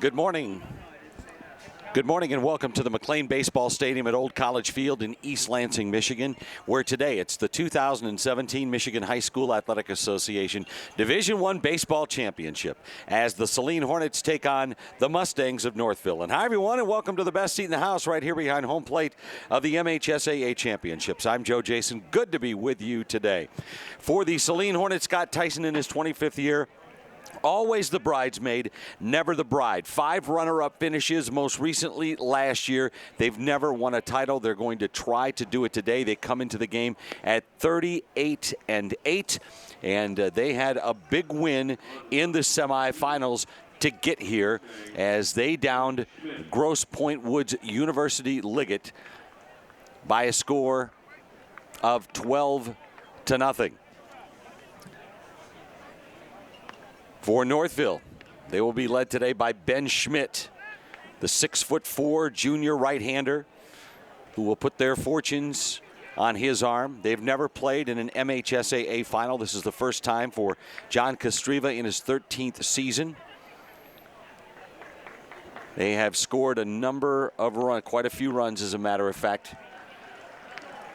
Good morning. Good morning and welcome to the McLean Baseball Stadium at Old College Field in East Lansing, Michigan, where today it's the 2017 Michigan High School Athletic Association Division I Baseball Championship as the Saline Hornets take on the Mustangs of Northville. And hi everyone, and welcome to the best seat in the house right here behind home plate of the MHSAA Championships. I'm Joe Jason. Good to be with you today. For the Saline Hornets, Scott Tyson in his 25th year. Always the bridesmaid, never the bride. 5 runner-up finishes, most recently last year. They've never won a title. They're going to try to do it today. They come into the game at 38-8, and they had a big win in the semifinals to get here as they downed Grosse Pointe Woods University Liggett by a score of 12-0. For Northville, they will be led today by Ben Schmidt, the 6'4" junior right-hander who will put their fortunes on his arm. They've never played in an MHSAA final. This is the first time for John Kostreva in his 13th season. They have scored a number of runs, quite a few runs as a matter of fact.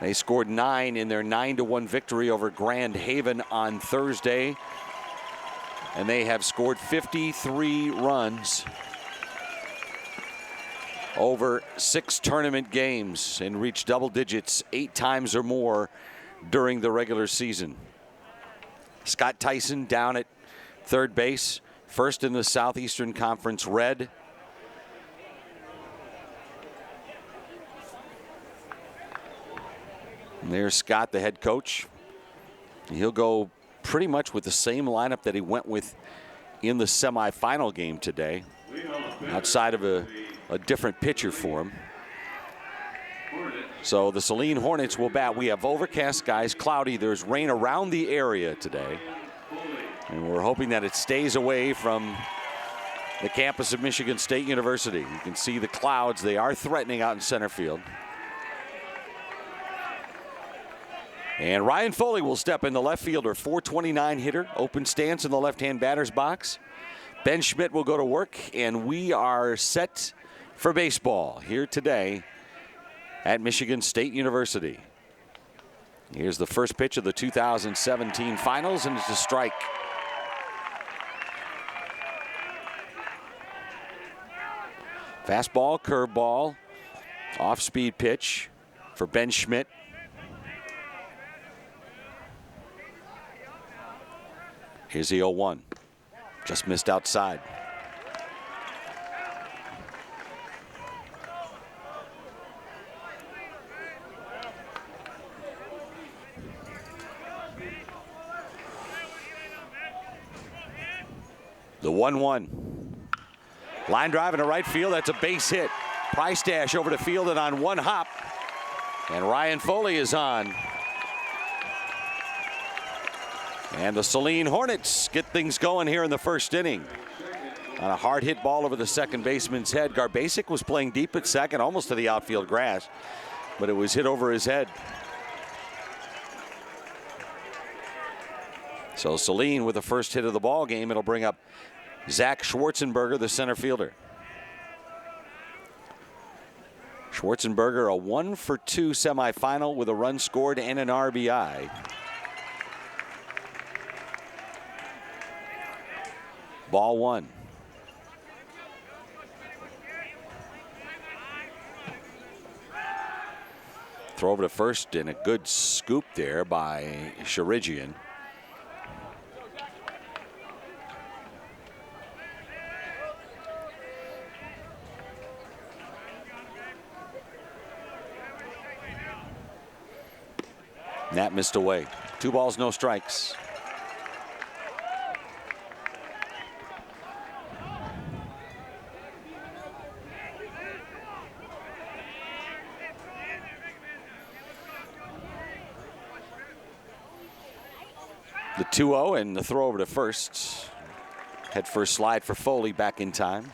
They scored 9 in their 9-1 victory over Grand Haven on Thursday. And they have scored 53 runs over 6 tournament games and reached double digits 8 times or more during the regular season. Scott Tyson down at third base, first in the Southeastern Conference Red. And there's Scott, the head coach. He'll go pretty much with the same lineup that he went with in the semifinal game today, outside of a different pitcher for him. So the Saline Hornets will bat. We have overcast skies, cloudy. There's rain around the area today, and we're hoping that it stays away from the campus of Michigan State University. You can see the clouds. They are threatening out in center field. And Ryan Foley will step in, the left fielder, 429 hitter, open stance in the left-hand batter's box. Ben Schmidt will go to work, and we are set for baseball here today at Michigan State University. Here's the first pitch of the 2017 finals, and it's a strike. Fastball, curveball, off-speed pitch for Ben Schmidt. Here's the 0-1. Just missed outside. The 1-1. Line drive into right field. That's a base hit. Price dash over to field and on one hop. And Ryan Foley is on. And the Saline Hornets get things going here in the first inning. On a hard hit ball over the second baseman's head. Garbasic was playing deep at second, almost to the outfield grass, but it was hit over his head. So Saline with the first hit of the ball game. It'll bring up Zach Schwarzenberger, the center fielder. Schwarzenberger, a 1-for-2 semifinal with a run scored and an RBI. Ball 1. Throw over to first, and a good scoop there by Sherigian. That missed away. 2 balls, no strikes. The 2-0 and the throw over to first. Head first slide for Foley back in time.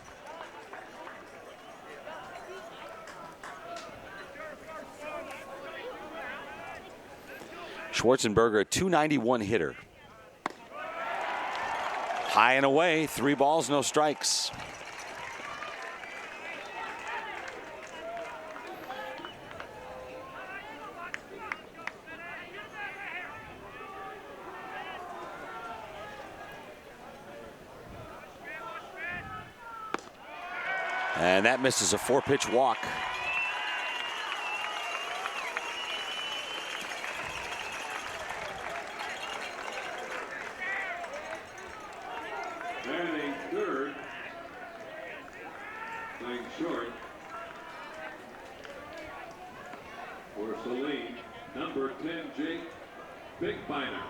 Schwarzenberger, a .291 hitter. High and away, 3 balls, no strikes. And that misses a 4-pitch walk. Batting third, playing short for Saline, number 10, Jake Finkbeiner.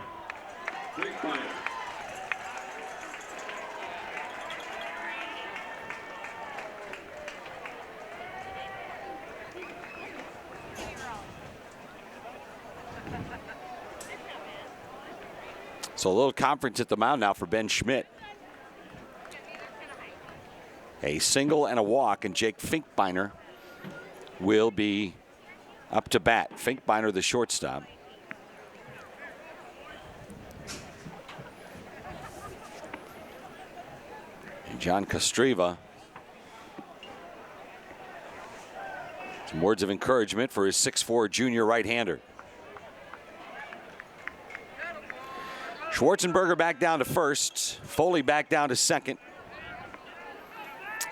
So a little conference at the mound now for Ben Schmidt. A single and a walk, and Jake Finkbeiner will be up to bat. Finkbeiner, the shortstop. And John Kostreva. Some words of encouragement for his 6'4" junior right-hander. Schwarzenberger back down to first. Foley back down to second.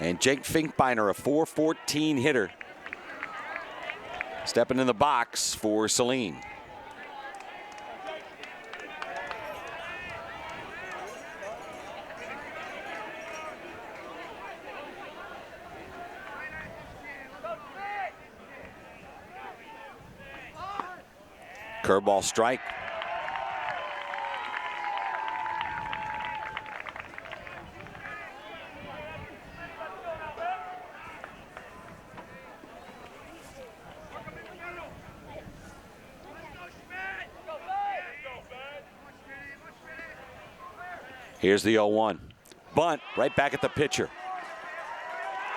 And Jake Finkbeiner, a .414 hitter, stepping in the box for Saline. Curveball strike. Here's the 0-1. Bunt right back at the pitcher.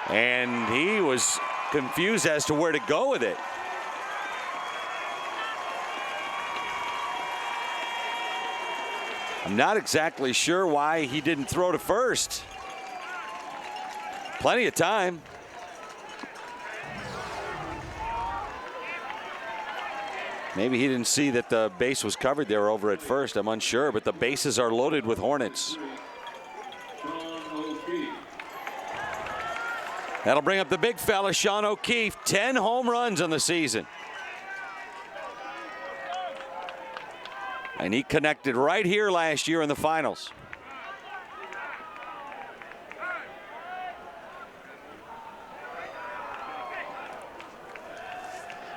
And he was confused as to where to go with it. I'm not exactly sure why he didn't throw to first. Plenty of time. Maybe he didn't see that the base was covered there over at first. I'm unsure, but the bases are loaded with Hornets. That'll bring up the big fella, Sean O'Keefe. 10 home runs on the season. And he connected right here last year in the finals.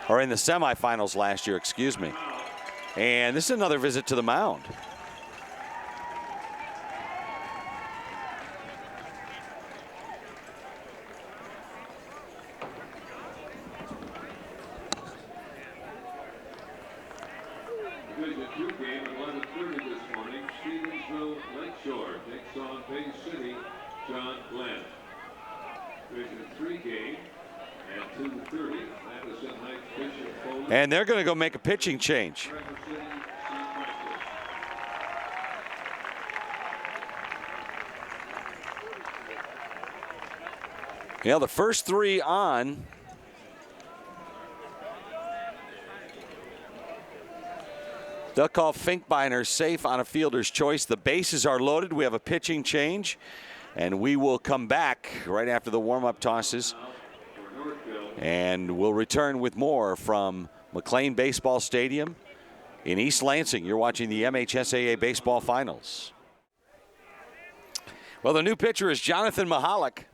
Or in the semifinals last year, excuse me. And this is another visit to the mound. Division 2 game at 11:30 this morning. Stevensville Lakeshore takes on Bay City John Glenn. Division 3 game at 2:30. Madison Heights Bishop Foley. And they're going to go make a pitching change. You know, the first three on. They'll call Finkbeiner safe on a fielder's choice. The bases are loaded. We have a pitching change. And we will come back right after the warm-up tosses. And we'll return with more from McLean Baseball Stadium in East Lansing. You're watching the MHSAA Baseball Finals. Well, the new pitcher is Jonathan Mahalik.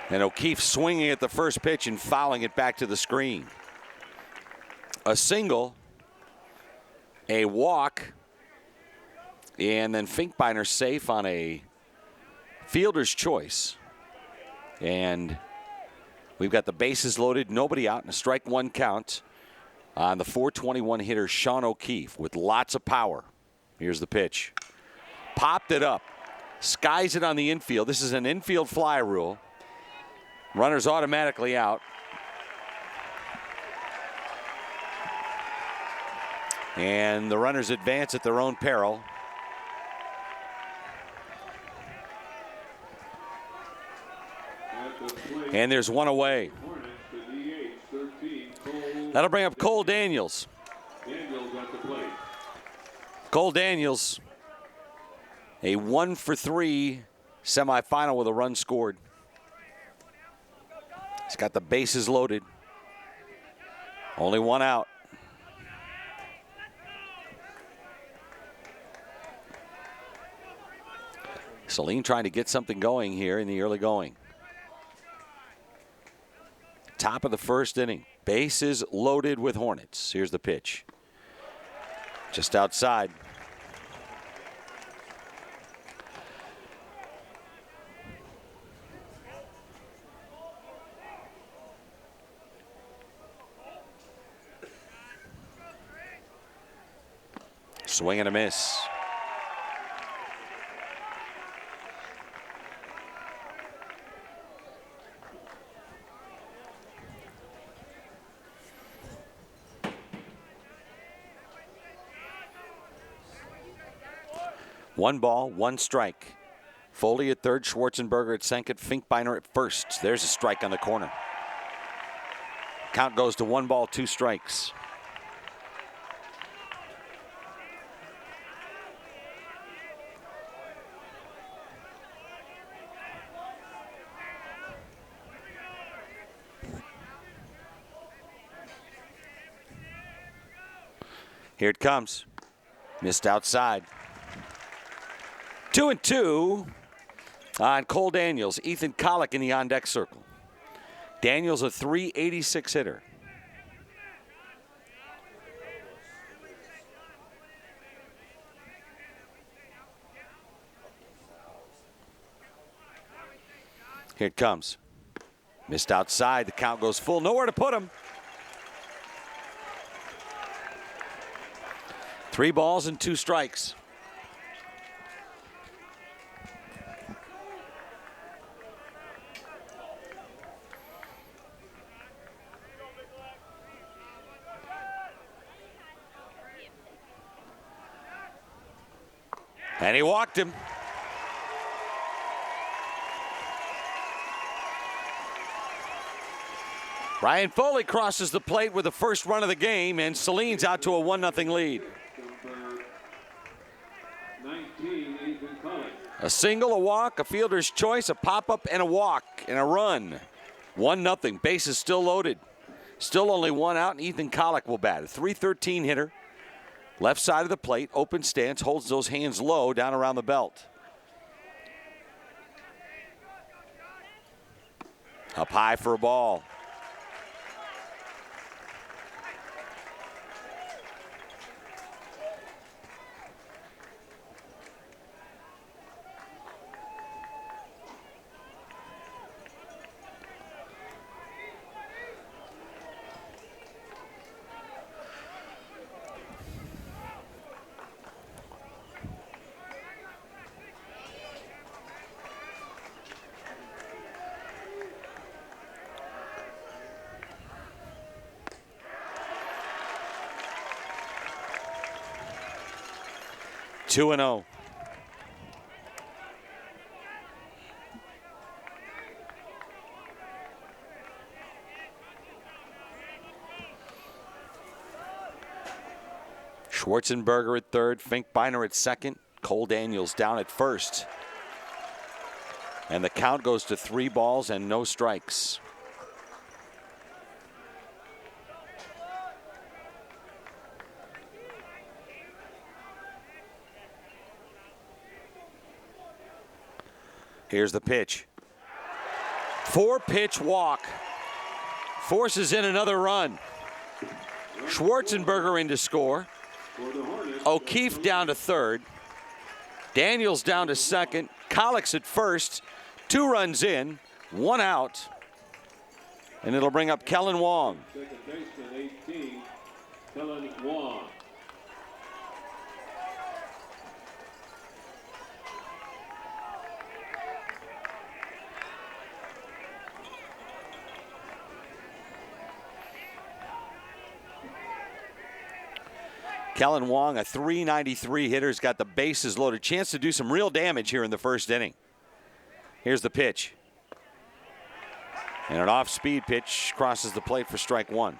And O'Keefe swinging at the first pitch and fouling it back to the screen. A single, a walk, and then Finkbeiner safe on a fielder's choice. And we've got the bases loaded, nobody out, and a strike one count on the .421 hitter Sean O'Keefe with lots of power. Here's the pitch. Popped it up, skies it on the infield. This is an infield fly rule. Runners automatically out. And the runners advance at their own peril. And there's one away. That'll bring up Cole Daniels. Cole Daniels, a 1-for-3 semifinal with a run scored. He's got the bases loaded. Only one out. Saline trying to get something going here in the early going. Top of the first inning. Bases loaded with Hornets. Here's the pitch. Just outside. Swing and a miss. One ball, one strike. Foley at third, Schwarzenberger at second, Finkbeiner at first. There's a strike on the corner. Count goes to 1 ball, 2 strikes. Here it comes. Missed outside. 2-2 on Cole Daniels. Ethan Collick in the on-deck circle. Daniels a .386 hitter. Here it comes. Missed outside. The count goes full. Nowhere to put him. 3 balls and 2 strikes. And he walked him. Ryan Foley crosses the plate with the first run of the game, and Saline's out to a 1-0 lead. Number 19, Ethan Cullen. A single, a walk, a fielder's choice, a pop-up, and a walk, and a run. 1-0. Bases still loaded. Still only 1 out, and Ethan Collick will bat. A .313 hitter. Left side of the plate, open stance, holds those hands low down around the belt. Up high for a ball. Two and 0. Schwarzenberger at third, Finkbeiner at second, Cole Daniels down at first. And the count goes to 3 balls and no strikes. Here's the pitch. 4-pitch walk. Forces in another run. Schwarzenberger in to score. O'Keefe down to third. Daniels down to second. Collick's at first. 2 runs in, 1 out. And it'll bring up Kellen Wong. Second baseman, 18, Kellen Wong. Kellen Wong, a .393 hitter, has got the bases loaded. Chance to do some real damage here in the first inning. Here's the pitch. And an off-speed pitch crosses the plate for strike 1.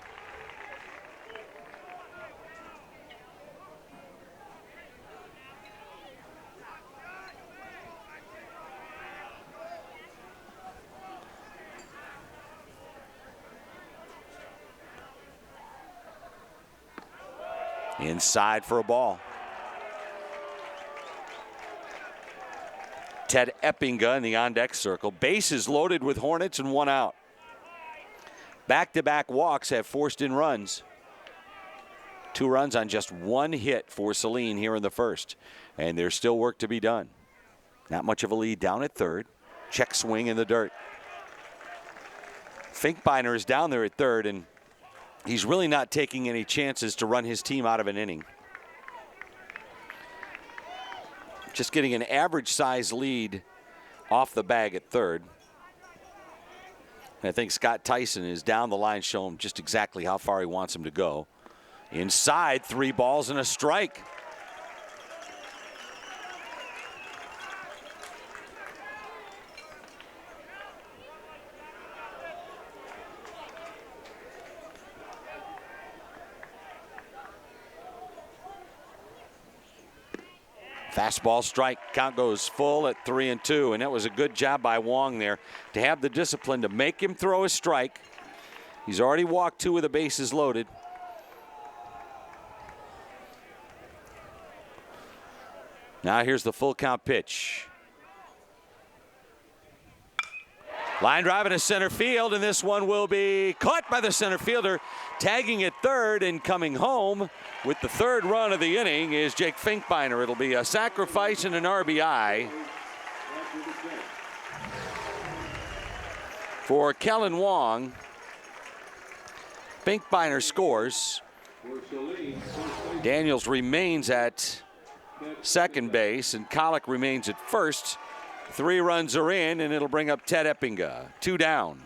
Inside for a ball. Ted Eppinga in the on-deck circle. Bases loaded with Hornets and 1 out. Back-to-back walks have forced in runs. 2 runs on just 1 hit for Saline here in the first. And there's still work to be done. Not much of a lead down at third. Check swing in the dirt. Finkbeiner is down there at third, and he's really not taking any chances to run his team out of an inning. Just getting an average size lead off the bag at third. And I think Scott Tyson is down the line showing just exactly how far he wants him to go. Inside, 3 balls and a strike. Fastball strike, count goes full at 3-2, and that was a good job by Wong there to have the discipline to make him throw a strike. He's already walked 2 with the bases loaded. Now here's the full count pitch. Line drive into center field, and this one will be caught by the center fielder. Tagging at third and coming home with the 3rd run of the inning is Jake Finkbeiner. It'll be a sacrifice and an RBI for Kellen Wong. Finkbeiner scores. Daniels remains at second base, and Kolek remains at first. 3 runs are in, and it'll bring up Ted Eppinga. 2 down.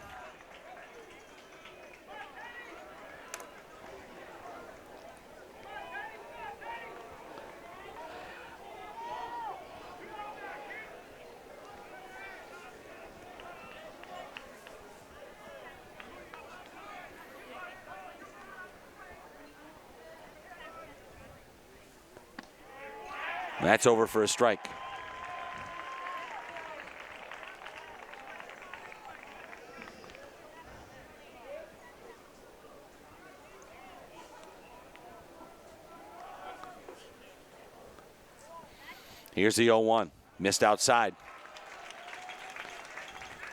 That's over for a strike. Here's the 0-1. Missed outside.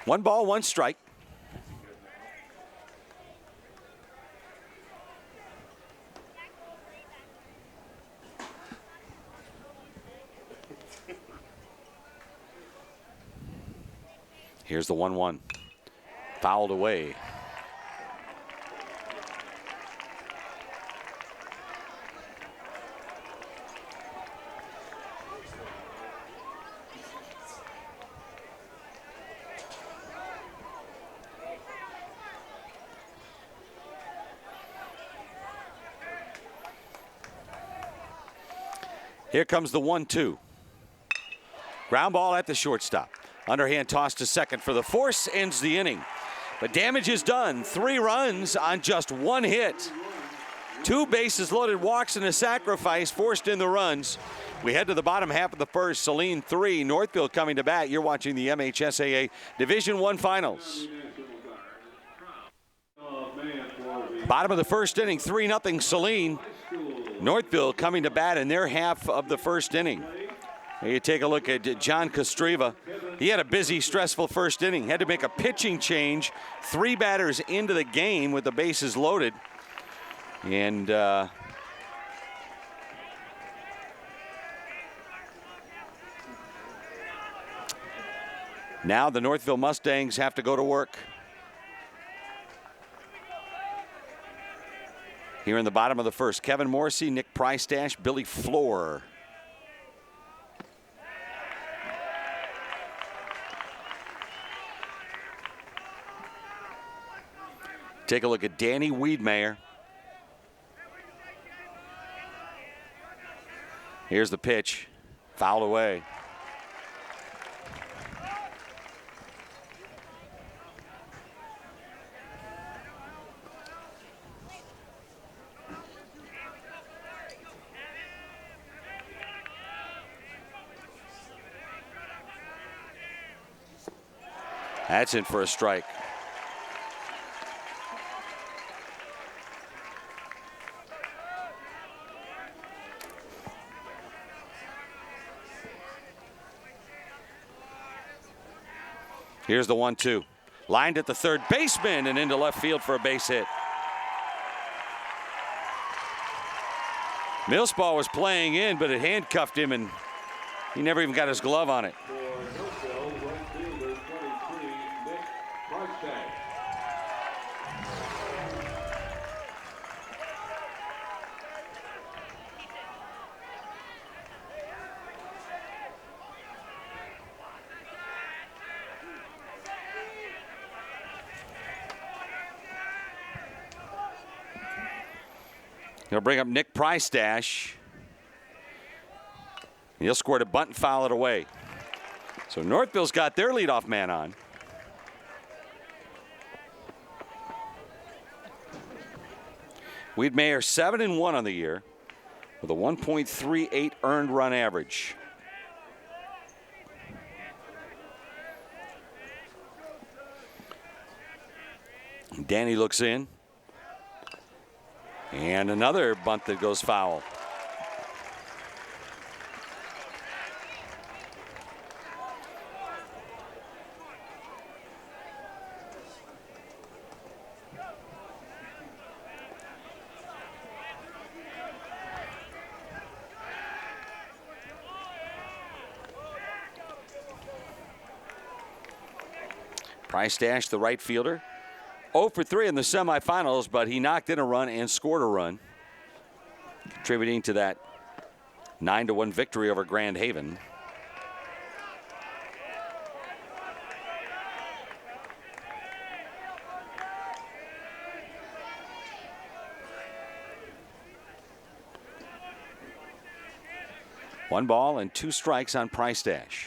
1 ball, 1 strike. Here's the 1-1. Fouled away. Here comes the 1-2. Ground ball at the shortstop. Underhand toss to second for the force, ends the inning. But damage is done. 3 runs on just 1 hit. 2 bases loaded walks and a sacrifice forced in the runs. We head to the bottom half of the first. Saline 3, Northville coming to bat. You're watching the MHSAA Division I Finals. Bottom of the first inning, 3-0 Saline. Northville coming to bat in their half of the first inning. Here you take a look at John Kostreva. He had a busy, stressful first inning. Had to make a pitching change. 3 batters into the game with the bases loaded. And now the Northville Mustangs have to go to work. Here in the bottom of the first, Kevin Morrissey, Nick Prystash, Billy Floor. Take a look at Danny Wiedmeyer. Here's the pitch, fouled away. That's in for a strike. Here's the 1-2. Lined at the third baseman and into left field for a base hit. Millspaw was playing in, but it handcuffed him, and he never even got his glove on it. For Millsville, right fielder 23, Nick Markstack. He'll bring up Nick Priestash. He'll score a bunt and foul it away. So Northville's got their leadoff man on. Wiedemeyer 7-1 on the year with a 1.38 earned run average. Danny looks in. And another bunt that goes foul. Priestash, the right fielder, 0 for 3 in the semifinals, but he knocked in a run and scored a run, contributing to that 9-1 victory over Grand Haven. One ball and 2 strikes on Priestash.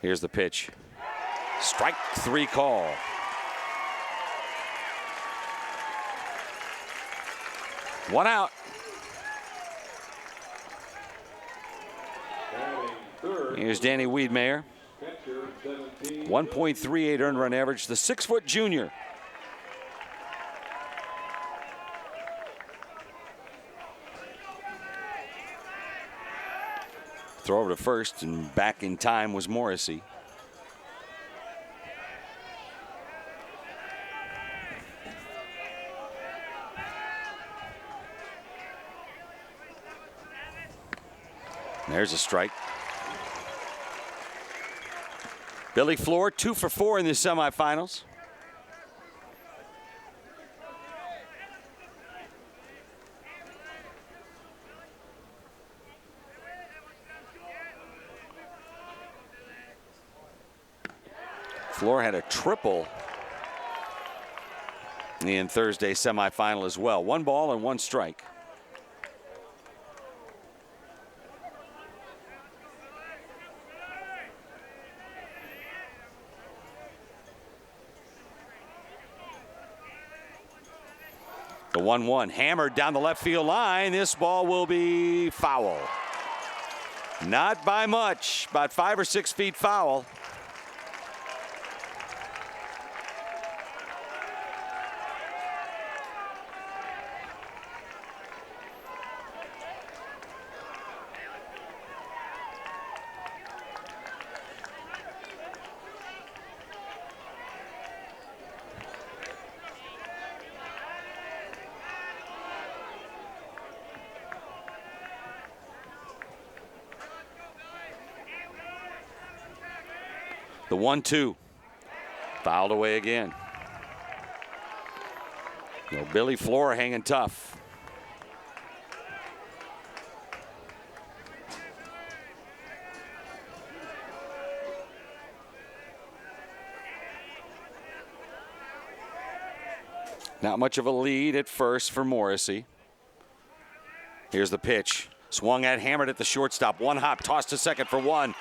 Here's the pitch. Strike 3 call. One out. Here's Danny Wiedemeyer. 1.38 earned run average, the 6-foot junior. Throw over to first, and back in time was Morrissey. There's a strike. Billy Floor, 2 for 4 in the semifinals. Floor had a triple in Thursday's semifinal as well. 1 ball and 1 strike. The 1-1 hammered down the left field line. This ball will be foul. Not by much, about 5 or 6 feet foul. The 1-2 fouled away again. You know, Billy Floor hanging tough. Not much of a lead at first for Morrissey. Here's the pitch. Swung at, hammered at the shortstop. 1 hop, tossed to second for 1.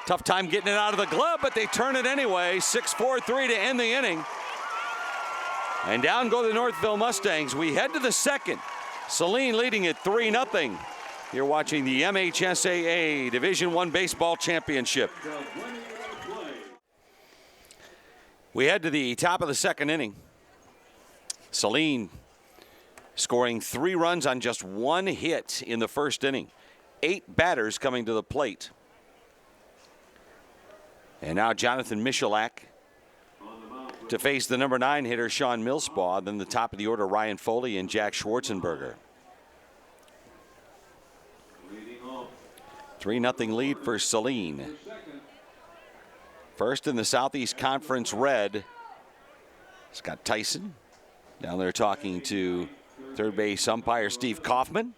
Tough time getting it out of the glove, but they turn it anyway. 6-4-3 to end the inning. And down go the Northville Mustangs. We head to the second. Saline leading at 3-0. You're watching the MHSAA Division I Baseball Championship. We head to the top of the second inning. Saline scoring 3 runs on just 1 hit in the first inning. 8 batters coming to the plate. And now Jonathan Michalak to face the number 9 hitter, Sean Millspaw. Then the top of the order, Ryan Foley and Jack Schwarzenberger. 3-0 lead for Saline. First in the Southeast Conference red, Scott Tyson down there talking to third base umpire Steve Kaufman.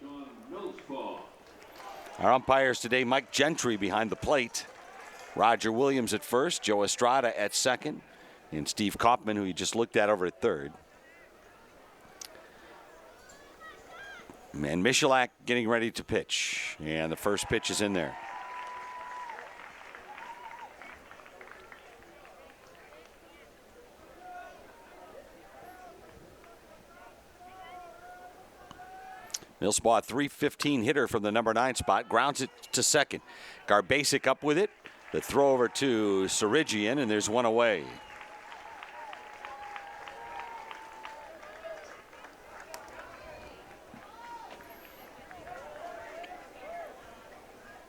Our umpires today, Mike Gentry behind the plate, Roger Williams at first, Joe Estrada at second, and Steve Kaufman, who you just looked at, over at third. And Michalak getting ready to pitch. And the first pitch is in there. Millspaw, 315 hitter from the number 9 spot, grounds it to second. Garbasic up with it. The throw over to Sarigian, and there's one away.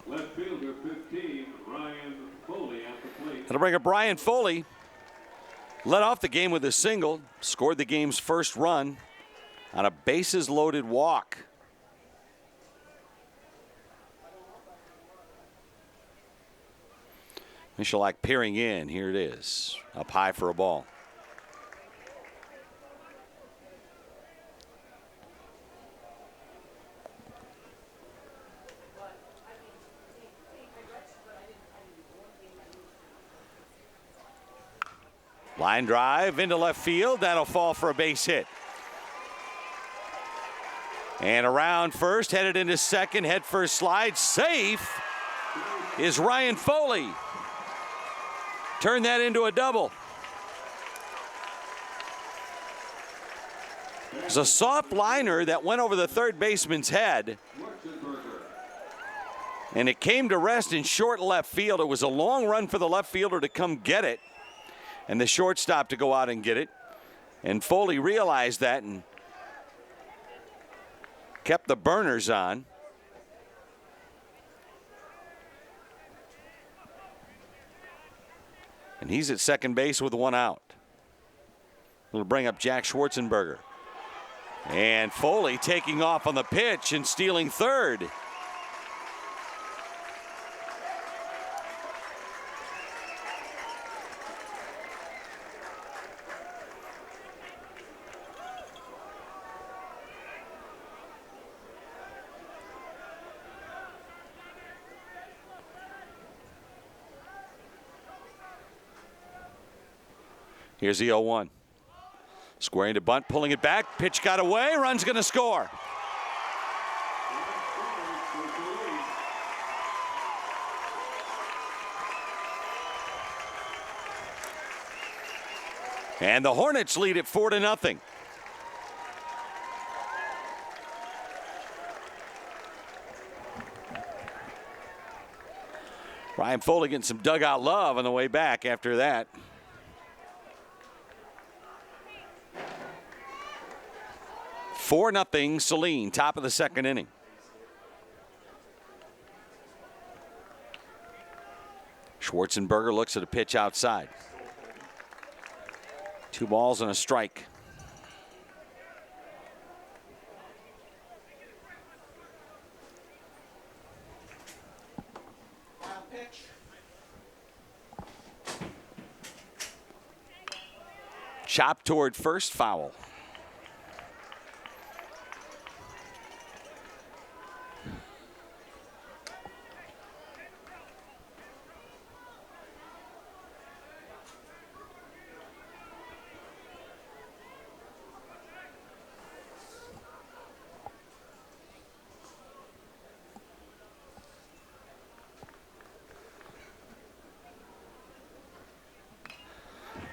Left fielder 15, Ryan Foley at the plate. That'll bring up Brian Foley. Led off the game with a single, scored the game's first run on a bases-loaded walk. Michalak peering in. Here it is. Up high for a ball. Line drive into left field. That'll fall for a base hit. And around first, headed into second, head first slide. Safe is Ryan Foley. Turn that into a double. It's a soft liner that went over the third baseman's head. And it came to rest in short left field. It was a long run for the left fielder to come get it, and the shortstop to go out and get it. And Foley realized that and kept the burners on. And he's at second base with one out. It'll bring up Jack Schwarzenberger. And Foley taking off on the pitch and stealing third. Here's the 0-1. Squaring to bunt, pulling it back. Pitch got away. Run's going to score. And the Hornets lead it 4-0. Ryan Foley getting some dugout love on the way back after that. Four nothing Saline, top of the second inning. Schwarzenberger looks at a pitch outside. 2 balls and a strike. Chop toward first, foul.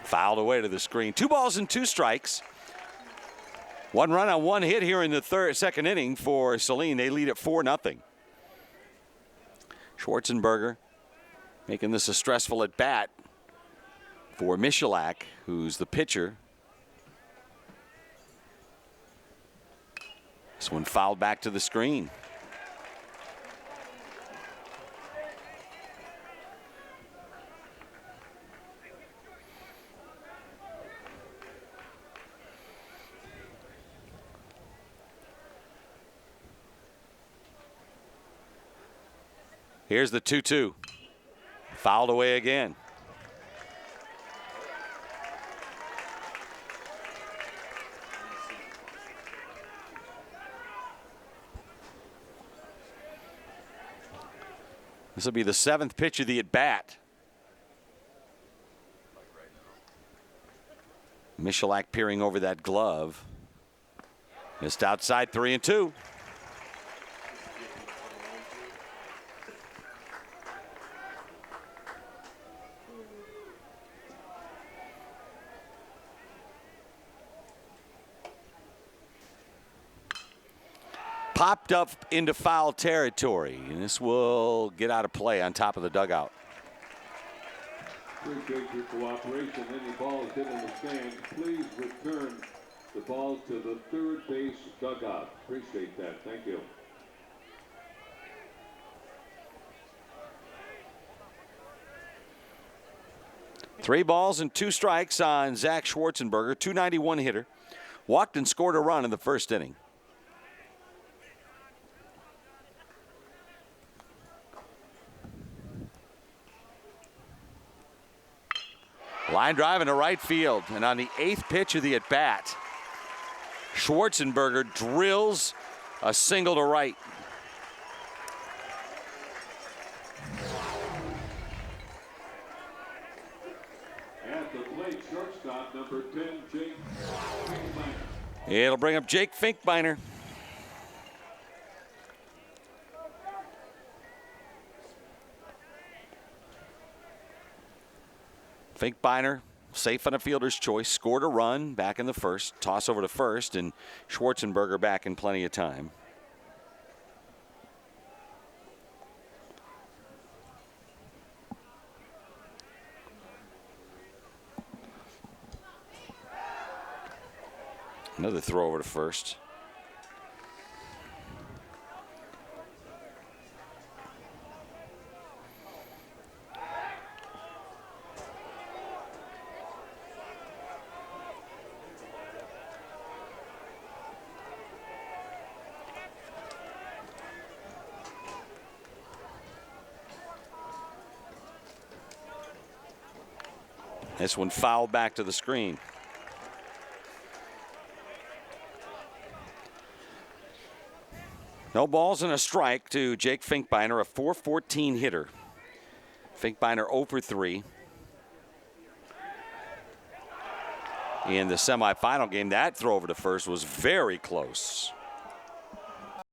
Fouled away to the screen. 2 balls and 2 strikes. 1 run on 1 hit here in the second inning for Saline. They lead at 4-0. Schwarzenberger making this a stressful at bat for Michalak, who's the pitcher. This one fouled back to the screen. Here's the 2-2. Fouled away again. This will be the 7th pitch of the at-bat. Michalak peering over that glove. Missed outside, 3-2. Popped up into foul territory, and this will get out of play on top of the dugout. Appreciate your cooperation. Any balls hit in the stands, please return the balls to the third base dugout. Appreciate that. Thank you. Three balls and 2 strikes on Zach Schwarzenberger, 291 hitter. Walked and scored a run in the first inning. Line drive into right field, and on the 8th pitch of the at-bat, Schwarzenberger drills a single to right. At the plate, shortstop number 10, Jake Finkbeiner. It'll bring up Jake Finkbeiner. Finkbeiner, safe on a fielder's choice, scored a run back in the first, toss over to first, and Schwarzenberger back in plenty of time. Another throw over to first. This one fouled back to the screen. No balls and a strike to Jake Finkbeiner, a .414 hitter. Finkbeiner 0 for 3. In the semifinal game, that throw over to first was very close.